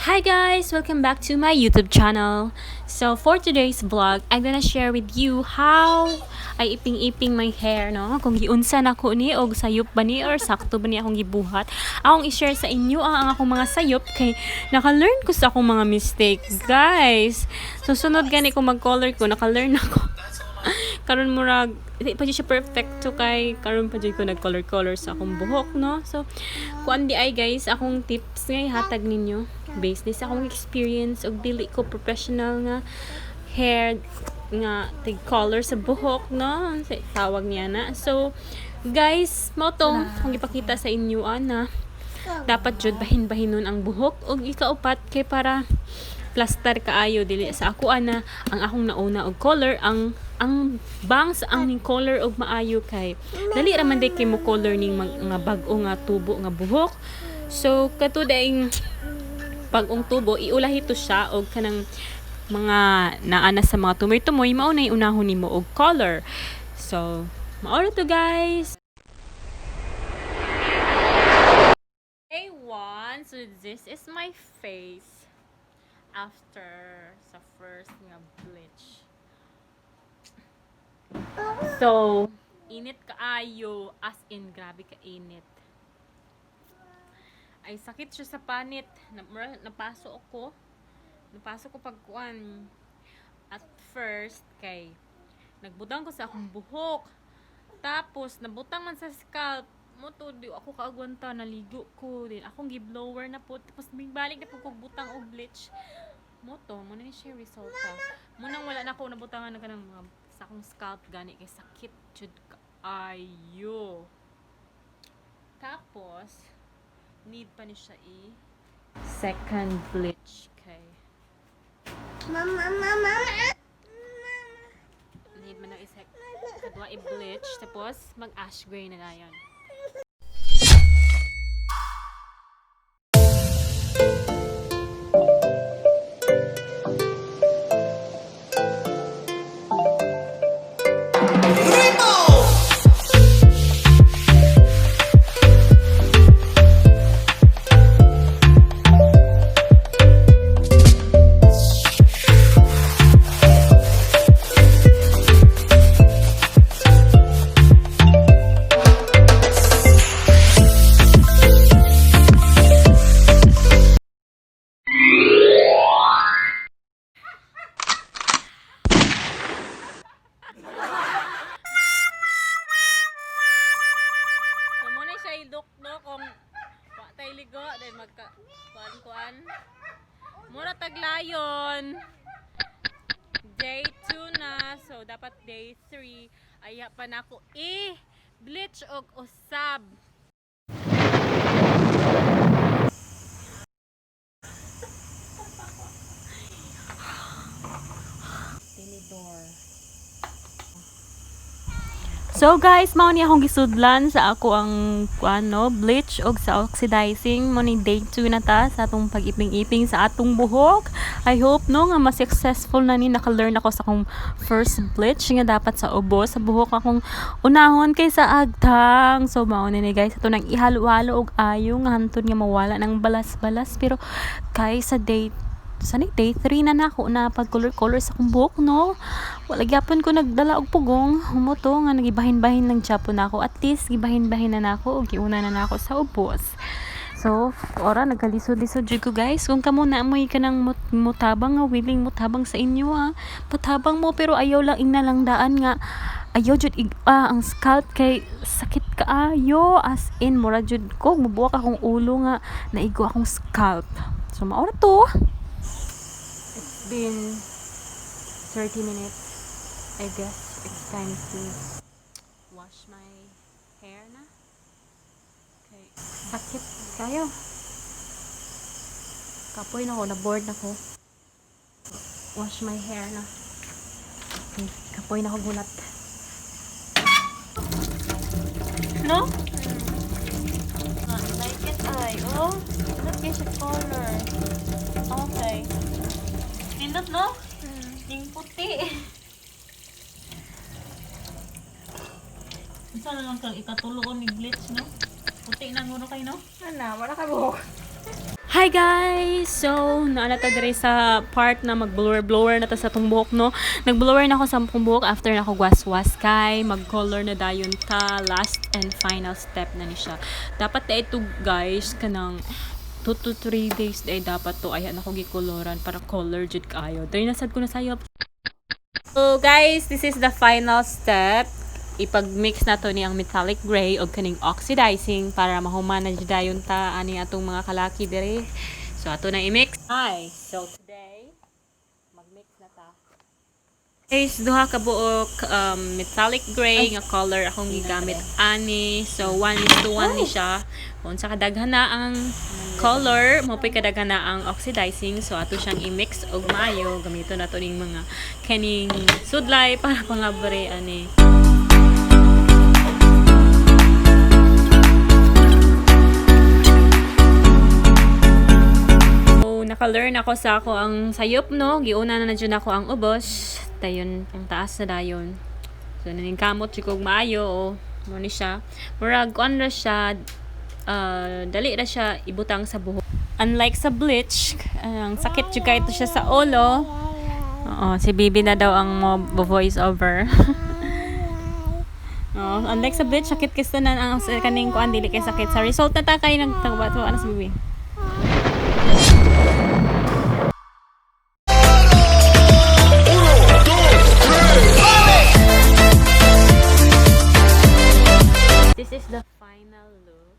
Hi guys! Welcome back to my YouTube channel. So for today's vlog, I'm gonna share with you how ay iping-iping my hair, no? Kung giunsa na ko ni og sayop ba ni or sakto ba ni akong gibuhat. Akong i-share sa inyo ang akong mga sayop kay naka-learn ko sa akong mga mistake, guys. So sunod gani ko mag-color ko, naka-learn ako. Karon murag di pa siya perfecto kay karon pa jud ko nag-color sa akong buhok, no? So kuan di ay guys, akong tips ngay hatag ninyo based sa akong experience og dili ko professional nga hair nga tig color sa buhok, no? Tawag niya na. So guys, mo to kung ipakita sa inyo ana dapat jud bahin-bahinon ang buhok og ikaupat kay para plaster kaayo dili sa ako ana ang akong nauna og color ang bangs ang color og maayo kay dali ra man day kay mo color ning mga bag-o nga tubo nga buhok. So kato daing pag-ong tubo iulahi to siya og kanang mga naana sa mga tumoy-tumoy mao na unahon nimo og color. So mao to guys. Day 1, so this is my face after sa first nga bleach. So, init kaayo, as in grabe ka init. Ay sakit siya sa panit. Napasok ko pagkuan. At first kay nagbutang ko sa akong buhok. Tapos nabutang man sa scalp. Mo to di ako kaagwanta, naligo ko din. Akong gi-blower na po. Tapos balik na po kog butang og bleach. Mo to, mo na ni siya resulta. Munang wala na ako nabutangan na kanang mga sa akong scalp gani kay sakit jud kaayo. Tapos need pa ni siya second bleach kay mama need man na kadwa i-bleach tapos mag ash gray na dayon. Kung patay ligo dahil kuan mura taglayon day 2 na, so dapat day 3 aya pa nako bleach og usab. Tinidor. So guys, mao ni akong gisudlan sa ako ang bleach og sa oxidizing mo ni day 2 na ta sa atong pag-iping-iping sa atong buhok. I hope no nga mas successful na ni naka-learn ako sa akong first bleach nga dapat sa ubo sa buhok akong unahon kay sa agtang. So mao ni guys, ato nang ihalo-halo og ayo nga hantod nga mawala ng balas-balas pero kay sa day 3 na nako na pag color sa akong buhok, no? Wala gyapon ko nagdala og pugong. Humoto nga nagibahin-bahin lang gyapon nako. At least gibahin-bahin na nako og giuna na nako sa ubos. So, ora nagkalisod-lisod jud ko guys. Kung kamo na amoy ka nang mutabang nga willing mutabang sa inyo patabang mo pero ayaw lang ingnalang daan nga ayaw jud ang scalp kay sakit kaayo as in mura jud ko mubuwak akong ulo nga naigo akong scalp. So maora to. Been 30 minutes. I guess it's time to wash my hair na. Okay. Sakit kayo. Kapoy na ko, na-bored na ko. Wash my hair na. Okay. Kapoy na ko gulat. No? Not like it ay. Oh, look at the color. Okay. Pindot no? Yung puti. Sana lang kang ikatuloon ni Bleach, no? Puti na nguro kayo, no? Ana, wala ka buhok. Hi guys! So, naala ta diri sa part na mag-blower na ta sa tong buhok, no? Nag-blower na ako sa tong buhok after na ako waswas kay mag-color na dayon ta. Last and final step na ni siya. Dapat na ito guys, kanang 2 to 3 days day dapat to ayan ako gikoloran para color jud kaayo. Diri nasad ko na sayop. So guys, this is the final step. Ipag-mix na to ni ang metallic gray o kaning oxidizing para mahuman na dayon ta ani atong mga kalaki dire. So ato na i-mix. Hi. So today mag-mix na ta. Guys, duha ka buok metallic gray nga color akong gigamit ani. So 1:1 ni siya. Unsa kadaghan na ang color, mo pay kadaghan na ang oxidizing. So ato siyang i-mix og maayo. Gamito na to ning mga kaning sudlay para pangabre ani. Naka-learn ako sa ako ang sayop, no? Giuna na dyan ako ang ubos. Dayon, ang taas na dayon. So, naningkamot siya kong maayo, o. Muna siya. Murag, kuan ra siya, dali ra siya ibutang sa buhok. Unlike sa bleach, ang sakit juga ito siya sa ulo. Oo, si Bibi na daw ang voice over. Unlike sa bleach, sakit kasi na ang kaning kuan, dili kay sakit. Sa result na ta kayo nagtagbat. So, ano si Bibi? This is the final look.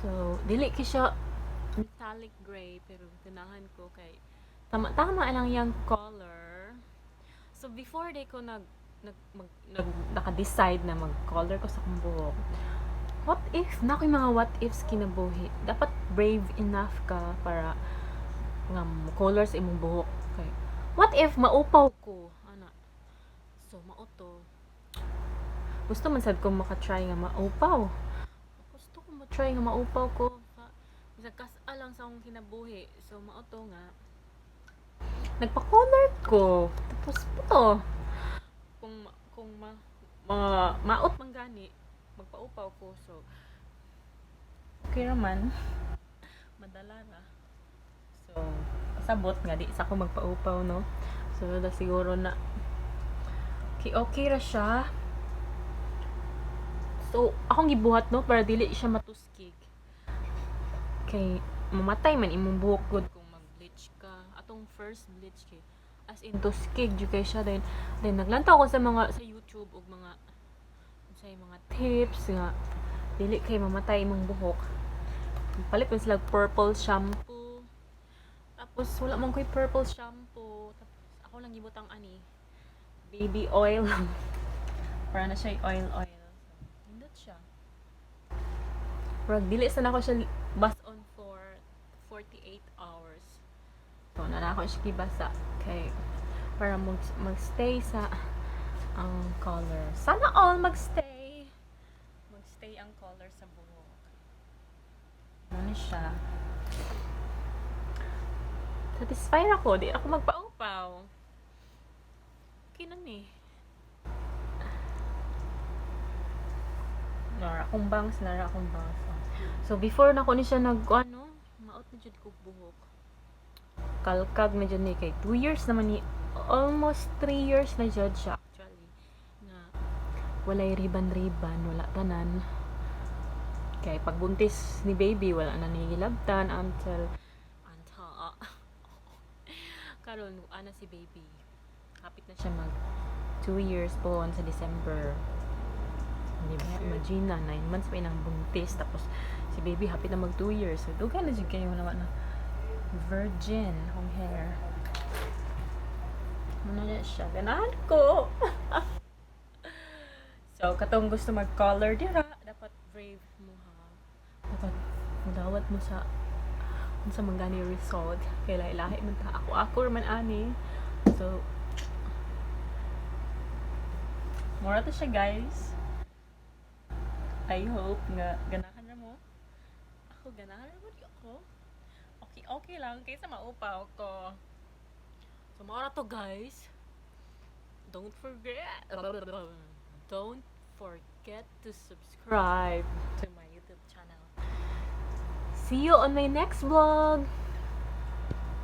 So, dili ki siya metallic gray pero ganahan ko kay tama lang yung color. So before day ko naka-decide na mag-color ko sa akong buhok. What if na ko'y mga what ifs kinabuhi? Dapat brave enough ka para nga color sa imong buhok. Okay. What if maupaw ko? Ana. So mauto. Gusto man sad ko maka-try nga maupaw. Gusto ko ma-try nga maupaw ko. Bisag kas-alang sa akong kinabuhi. So mauto nga. Nagpa-color ko. Tapos puto. Kung maot man gani, magpaupaw ko. So okay raman. Madala ra. So pasabot nga di sa ako magpaupaw, no. So siguro na okay ra siya. So, akong gibuhat, no, para dili siya matuskig. Kay mamatay man imong buhok good kung mag-bleach ka. Atong first bleach kay as in tuskig jud kay siya. Then naglantaw ko sa YouTube og mga tips nga dili kay mamatay imong buhok. Palit man sila purple shampoo. Tapos wala man ko'y purple shampoo. Tapos ako lang gibutang ani baby oil. Para na siya oil. Siya. Pero dili sa nako siya bas on for 48 hours. So na ako siya gibasa kay para magstay sa ang color. Sana all magstay ang color sa buhok. Ano siya? Satisfied ako, di ako magpaupaw. Okay na ni. Nara akong bangs. So before na ko ni siya maot na jud ko buhok. Kalkag na jud ni kay 2 years naman ni, almost 3 years na jud siya actually. Nga walay riban, wala tanan. Kay pagbuntis ni baby wala na ni gilabtan until karon ana si baby. Kapit na siya mag 2 years po sa December. Di ba? Imagine na, 9 months pa inang buntis. Tapos, si baby happy na mag 2 years. So, dugan na dyan kayo naman na virgin ang hair. Ano na siya? Ganahan ko! So, katong gusto mag-color dira, dapat brave mo ha. Dapat mudawat mo sa manggani result. Kaya lahi man ta. Ako man ani. So, mura to siya guys. I hope nga ganahan na mo. Ako ganahan na mo di ako. Okay lang kaysa maupaw ko. So mara to guys. Don't forget to subscribe to my YouTube channel. See you on my next vlog.